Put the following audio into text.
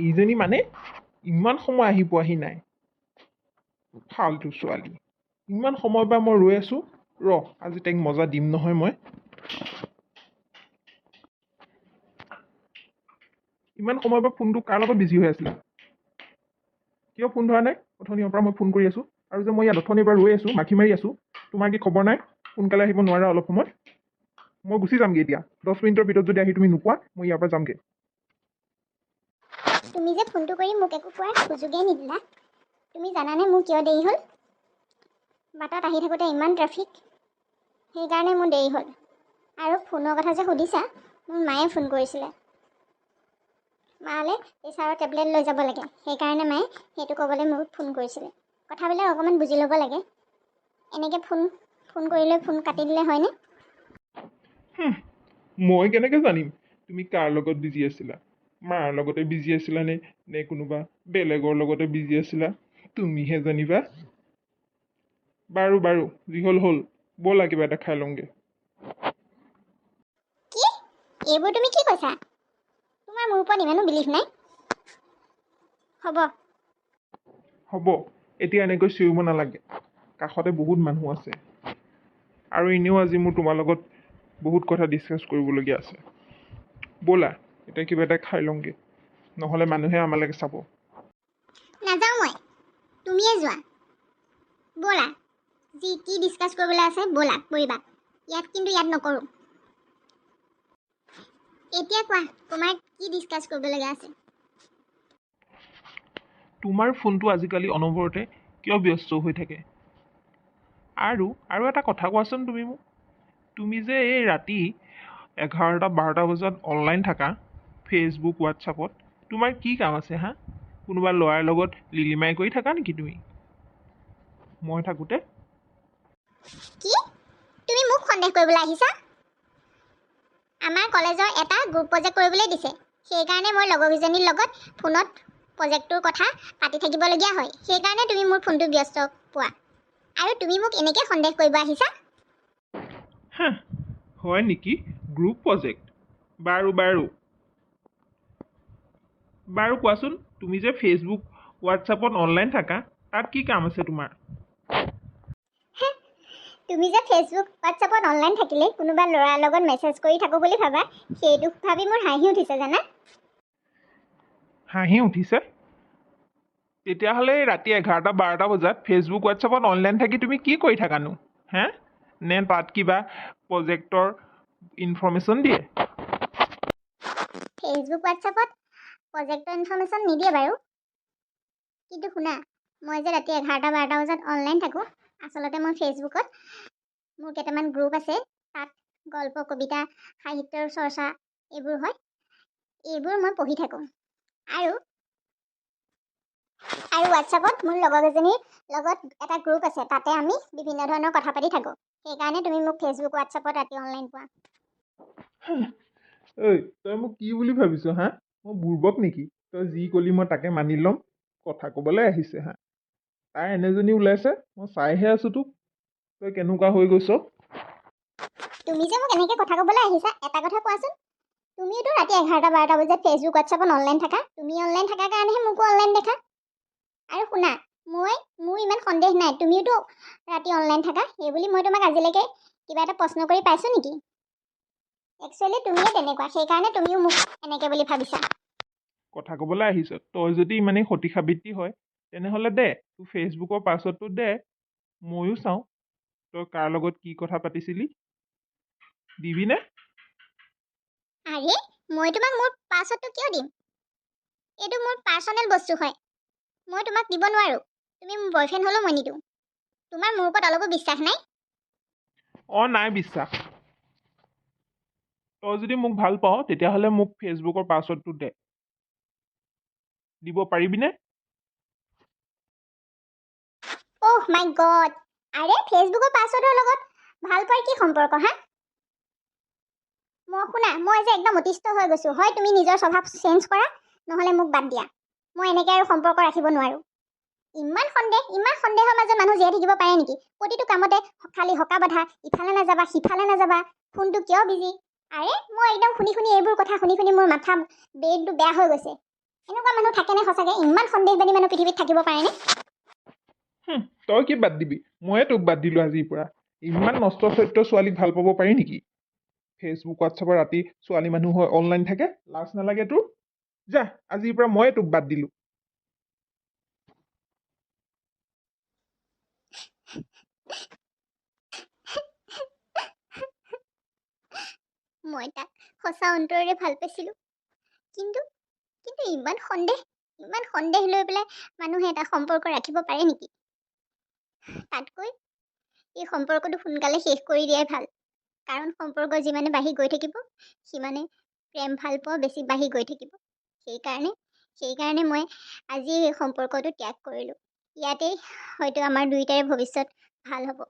এইজনী মানে ইমান সময় আহি পোৱাহি নাই। ফাল্টু ছোৱালী, ইমান সময়ৰ পৰা মই ৰৈ আছো। আজি তাইক মজা দিম নহয় মই। ইমান সময়ৰ পৰা ফোনটো কাৰ লগত বিজি হৈ আছিলা? কিয় ফোন ধৰা নাই? অথনিৰ পৰা মই ফোন কৰি আছো, আৰু যে মই ইয়াত অথনিৰ পৰা ৰৈ আছো, মাখি মাৰি আছো। তোমাৰ কি খবৰ নাই? সোনকালে আহিব নোৱাৰা অলপ সময়? মই গুচি যামগে এতিয়া। 10 মিনিটৰ ভিতৰত যদি আহি তুমি নোপোৱা, মই ইয়াৰ পৰা যামগে। তুমি যে ফোনটো কৰি মোক একো কোৱাৰ সুযোগেই নিদিলা। তুমি জানানে মোৰ কিয় দেৰি হ'ল? বাটত আহি থাকোঁতে ইমান ট্ৰেফিক, সেইকাৰণে মোৰ দেৰি হ'ল। আৰু ফোনৰ কথা যে সুধিছা, মোৰ মায়ে ফোন কৰিছিলে। মালে প্ৰেছাৰৰ টেবলেট লৈ যাব লাগে, সেইকাৰণে মায়ে সেইটো ক'বলৈ মোক ফোন কৰিছিলে। কথাবিলাক অকণমান বুজি ল'ব লাগে। এনেকৈ ফোন কৰিলে ফোন কাটি দিলে হয়নে? মই কেনেকৈ জানিম তুমি কাৰ লগত বিজি আছিলা? মাৰ লগতে বিজি আছিলা নে কোনোবা বেলেগৰ লগতে বিজি আছিলা? তুমিহে জানিবা। বাৰু যি হ'ল ব'লা কিবা এটা খাই লওঁগে। কি? এইবোৰ তুমি কি কৈছা? তোমাৰ মোৰ ওপৰত ইমানো বিলিভ নাই। হ'ব, এতিয়া এনেকৈ চিঞৰিব নালাগে। কাষতে বহুত মানুহ আছে, আৰু এনেও আজি মোৰ তোমাৰ লগত বহুত কথা ডিছকাছ কৰিবলগীয়া আছে। ব'লা এতিয়া কিবা এটা খাই লওঁগে, নহ'লে মানুহে আমালৈকে চাব। নাযাওঁ মই, তুমিয়ে যোৱা। ব'লা, যি কি ডিছকাছ কৰিবলৈ আছে ব'লা কৰিবা। ইয়াত নকৰোঁ। এতিয়া কোৱা, তোমাৰ কি ডিছকাছ কৰিবলগীয়া আছে? তোমাৰ ফোনটো আজিকালি অনবৰতে কিয় ব্যস্ত হৈ থাকে? আৰু এটা কথা কোৱাচোন তুমি মোক। তুমি যে এই ৰাতি 11-12 বজাত অনলাইন থাকা ফেচবুক, হোৱাটছআপত, তোমাৰ কি কাম আছে হা? কোনোবা ল'ৰাৰ লগত লিলিমাই কৰি থাকা নেকি তুমি মই থাকোঁতে? কি? তুমি মোক সন্দেহ কৰিবলৈ আহিছা? আমাৰ কলেজৰ এটা গ্ৰুপ প্ৰজেক্ট কৰিবলৈ দিছে। সেইকাৰণে মই লগৰকেইজনীৰ লগত ফোনত প্ৰজেক্টটোৰ কথা পাতি থাকিবলগীয়া হয়। সেইকাৰণে তুমি মোৰ ফোনটো ব্যস্ত পোৱা। আৰু তুমি মোক এনেকৈ সন্দেহ কৰিব আহিছা? হয় নেকি? Group project? বাৰু কোৱাচোন, তুমি যে ফেচবুক, হোৱাটছআপত অনলাইন থাকা, তাত কি কাম আছে তোমাৰ? তুমি যে ফেচবুক, হোৱাটছআপত অনলাইন থাকিলে কোনোবা ল'ৰাৰ লগত মেছেজ কৰি থাকোঁ বুলি ভাবা, সেইটো ভাবি মোৰ হাঁহি উঠিছে জানা? হাঁহি উঠিছে? তেতিয়াহ'লে ৰাতি 11-12 বজাত ফেচবুক, হোৱাটছআপত অনলাইন থাকি তুমি কি কৰি থাকানো? নে তাত কিবা প্ৰজেক্টৰ ইনফৰ্মেশ্যন দিয়ে? ফেচবুক, হোৱাটছআপত প্ৰজেক্টৰ ইনফৰ্মেশ্যন নিদিয়ে বাৰু। কিন্তু শুনা, মই যে ৰাতি 11-12 বজাত অনলাইন থাকোঁ, আচলতে মই ফেচবুকত মোৰ কেইটামান গ্ৰুপ আছে। তাত গল্প, কবিতা, সাহিত্যৰ চৰ্চা এইবোৰ হয়। এইবোৰ মই পঢ়ি থাকোঁ। আৰু হোৱাটছআপত মোৰ লগৰকেইজনীৰ লগত এটা গ্ৰুপ আছে, তাতে আমি বিভিন্ন ধৰণৰ কথা পাতি থাকোঁ। সেইকাৰণে তুমি মোক ফেচবুক, হোৱাটছআপত ৰাতি অনলাইন পোৱা। ঐ, তই মোক কি বুলি ভাবিছ হা? মই বুৰ্বক নেকি? তই যি কলি মই তাকে মানি ল'ম? কথা ক'বলৈ আহিছে হা? তাই এনেজনী ওলাইছে, মই চাইহে আছো তোক। তই কেনেকুৱা হৈ গৈছ? তুমি যে মোক এনেকৈ কথা ক'বলৈ আহিছা, এটা কথা কোৱাচোন। তুমিওতো ৰাতি 11-12 বজাত ফেচবুক, হোৱাটছআপত অনলাইন থাকা। তুমি অনলাইন থকাৰ কাৰণেহে মোকো অনলাইন দেখা। আৰু শুনা, মোৰ ইমান সন্দেহ নাই তুমিওতো ৰাতি অনলাইন থাকা। সেইবুলি মই তোমাক আজিলৈকে কিবা এটা প্ৰশ্ন কৰি পাইছোঁ নেকি? একচুৱেলি তুমিয়ে তেনেকুৱা, সেইকাৰণে তুমিও মোক এনেকৈ বুলি ভাবিছা। কথা ক'বলৈ আহিছ, তই যদি ইমানেই সতী সাবিত্ৰী হয়, তেনেহ'লে দে তোৰ ফেচবুকৰ পাছৱৰ্ডটো দে, ময়ো চাওঁ তই কাৰ লগত কি কথা পাতিছিলি। দিবিনে? আৰে, মই তোমাক মোৰ পাছৱৰ্ডটো কিয় দিম? এইটো মোৰ পাৰ্চনেল বস্তু হয়, মই তোমাক দিব নোৱাৰোঁ। তুমি মোৰ বয়ফ্ৰেণ্ড হ'লেও মই নিদিওঁ। তোমাৰ মোৰ ওপৰত অলপো বিশ্বাস নাই? নাই বিশ্বাস। তই যদি মোক ভাল পাওঁ, তেতিয়াহ'লে মোক ফেচবুকৰ পাছৱৰ্ডটো দে। দিব পাৰিবিনে? অহ মাই গড! আৰে, ফেচবুকৰ পাছৱৰ্ডৰ লগত ভাল পোৱাৰ কি সম্পৰ্ক হা? মই যে একদম অতিষ্ঠ হৈ গৈছোঁ। হয় তুমি নিজৰ স্বভাৱ চেঞ্জ কৰা, নহ'লে মোক বাদ দিয়া। মই এনেকৈ আৰু সম্পৰ্ক ৰাখিব নোৱাৰোঁ। ইমান সন্দেহৰ মাজত মানুহ জীয়াই থাকিব পাৰে নেকি? প্ৰতিটো কামতে খালি হকা বাধা, ইফালে নাযাবা সিফালে নাযাবা, ফোনটো কিয় বিজি? আৰে, মই একদম শুনি এইবোৰ কথা শুনি মোৰ মাথা ব্ৰেইনটো বেয়া হৈ গৈছে। এনেকুৱা মানুহ থাকেনে সঁচাকৈ? ইমান সন্দেহবাদী মানুহ পৃথিৱীত থাকিব পাৰেনে? তই কি বাদ দিবি? ময়ে তোক বাদ দিলোঁ আজিৰ পৰা। ইমান নষ্ট চৰিত্ৰ ছোৱালীক ভাল পাব পাৰি নেকি? ফেচবুক হোৱাটছআপৰ ৰাতি ছোৱালী মানুহ হৈ অনলাইন থাকে, লাজ নালাগে তোৰ? যা, আজিৰ পৰা ময়ে তোক বাদ দিলোঁ। মই তাক সঁচা অন্তৰেৰে ভাল পাইছিলোঁ, কিন্তু কিন্তু ইমান সন্দেহ লৈ পেলাই মানুহে এটা সম্পৰ্ক ৰাখিব পাৰে নেকি? তাতকৈ এই সম্পৰ্কটো সোনকালে শেষ কৰি দিয়াই ভাল। কাৰণ সম্পৰ্ক যিমানে বাঢ়ি গৈ থাকিব, সিমানে প্ৰেম ভালপোৱা বেছি বাঢ়ি গৈ থাকিব। সেইকাৰণে মই আজি এই সম্পৰ্কটো ত্যাগ কৰিলোঁ। ইয়াতেই হয়তো আমাৰ দুয়োটাৰে ভৱিষ্যত ভাল হ'ব।